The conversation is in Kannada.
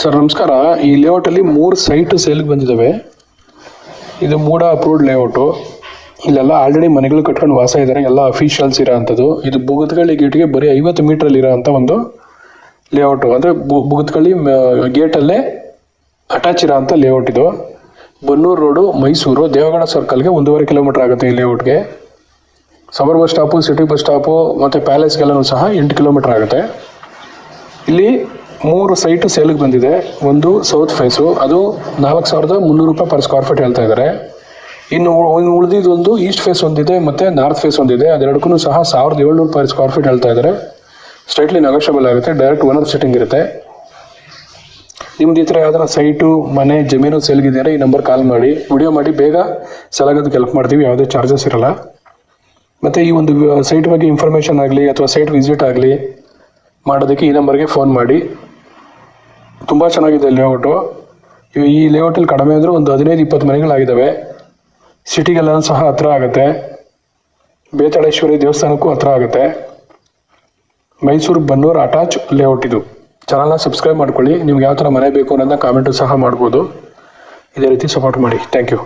ಸರ್ ನಮಸ್ಕಾರ. ಈ ಲೇಔಟಲ್ಲಿ 3 ಸೈಟು ಸೇಲ್ಗೆ ಬಂದಿದ್ದಾವೆ. ಇದು ಮೂಡ ಅಪ್ರೂವ್ಡ್ ಲೇಔಟು. ಇಲ್ಲೆಲ್ಲ ಆಲ್ರೆಡಿ ಮನೆಗಳು ಕಟ್ಕೊಂಡು ವಾಸ ಇದ್ದಾರೆ, ಎಲ್ಲ ಅಫಿಷಿಯಲ್ಸ್ ಇರೋ ಅಂಥದ್ದು. ಇದು ಬುಗತ್ಕಳ್ಳಿ ಗೇಟ್ಗೆ ಬರೀ 50 ಮೀಟ್ರಲ್ಲಿ ಇರೋ ಅಂಥ ಒಂದು ಲೇಔಟು. ಅಂದರೆ ಬುಗತ್ಕಳ್ಳಿ ಗೇಟಲ್ಲೇ ಅಟ್ಯಾಚ್ ಇರೋ ಅಂಥ ಲೇಔಟ್ ಇದು. ಬನ್ನೂರು ರೋಡು, ಮೈಸೂರು, ದೇವಗಡ ಸರ್ಕಲ್ಗೆ 1.5 ಕಿಲೋಮೀಟ್ರ್ ಆಗುತ್ತೆ ಈ ಲೇಔಟ್ಗೆ. Suburb bus stop, city bus stop ಮತ್ತು ಪ್ಯಾಲೇಸ್ಗೆಲ್ಲನೂ ಸಹ 8 ಕಿಲೋಮೀಟ್ರ್ ಆಗುತ್ತೆ. ಇಲ್ಲಿ 3 ಸೈಟು ಸೇಲಿಗೆ ಬಂದಿದೆ. ಒಂದು ಸೌತ್ ಫೇಸು, ಅದು 4,300 ರೂಪಾಯಿ ಪರ್ ಸ್ಕ್ವೇರ್ ಫೀಟ್ ಹೇಳ್ತಾ ಇದ್ದಾರೆ. ಇನ್ನು ಉಳಿದಿದ್ದೊಂದು ಈಸ್ಟ್ ಫೇಸ್ ಒಂದಿದೆ ಮತ್ತು ನಾರ್ತ್ ಫೇಸ್ ಒಂದಿದೆ. ಅದೆರಡಕ್ಕೂ ಸಹ 1,700 ಪರ್ ಸ್ಕ್ವೇರ್ ಫೀಟ್ ಹೇಳ್ತಾ ಇದ್ದಾರೆ. ಸ್ಟ್ರೈಟ್ಲಿ ನೆಗೋಷಿಯಬಲ್ ಆಗುತ್ತೆ, ಡೈರೆಕ್ಟ್ ಓನರ್ ಸಿಟ್ಟಿಂಗ್ ಇರುತ್ತೆ. ನಿಮ್ದು ಈ ಥರ ಯಾವ್ದಾರ ಸೈಟು, ಮನೆ, ಜಮೀನು ಸೇಲ್ಗಿದ್ದೀರಾ, ಈ ನಂಬರ್ ಕಾಲ್ ಮಾಡಿ, ವಿಡಿಯೋ ಮಾಡಿ, ಬೇಗ ಸೆಲಾಗೋದಕ್ಕೆ ಹೆಲ್ಪ್ ಮಾಡ್ತೀವಿ. ಯಾವುದೇ ಚಾರ್ಜಸ್ ಇರಲ್ಲ. ಮತ್ತು ಈ ಒಂದು ಸೈಟ್ ಬಗ್ಗೆ ಇನ್ಫಾರ್ಮೇಷನ್ ಆಗಲಿ ಅಥವಾ ಸೈಟ್ ವಿಸಿಟ್ ಆಗಲಿ ಮಾಡೋದಕ್ಕೆ ಈ ನಂಬರ್ಗೆ ಫೋನ್ ಮಾಡಿ. ತುಂಬ ಚೆನ್ನಾಗಿದೆ ಲೇಔಟು. ಈ ಲೇಔಟಲ್ಲಿ ಕಡಿಮೆ ಅಂದರೆ ಒಂದು 15-20 ಮನೆಗಳಾಗಿದ್ದಾವೆ. ಸಿಟಿಗೆಲ್ಲ ಸಹ ಹತ್ರ ಆಗುತ್ತೆ. ಬೇತಾಳೇಶ್ವರಿ ದೇವಸ್ಥಾನಕ್ಕೂ ಹತ್ರ ಆಗುತ್ತೆ. ಮೈಸೂರು ಬನ್ನೂರು ಅಟ್ಯಾಚ್ ಲೇಔಟ್ ಇದು. ಚಾನಲ್ನ ಸಬ್ಸ್ಕ್ರೈಬ್ ಮಾಡ್ಕೊಳ್ಳಿ. ನಿಮ್ಗೆ ಯಾವ ಥರ ಮನೆ ಬೇಕು ಅನ್ನೋದನ್ನ ಕಾಮೆಂಟು ಸಹ ಮಾಡ್ಬೋದು. ಇದೇ ರೀತಿ ಸಪೋರ್ಟ್ ಮಾಡಿ. Thank you.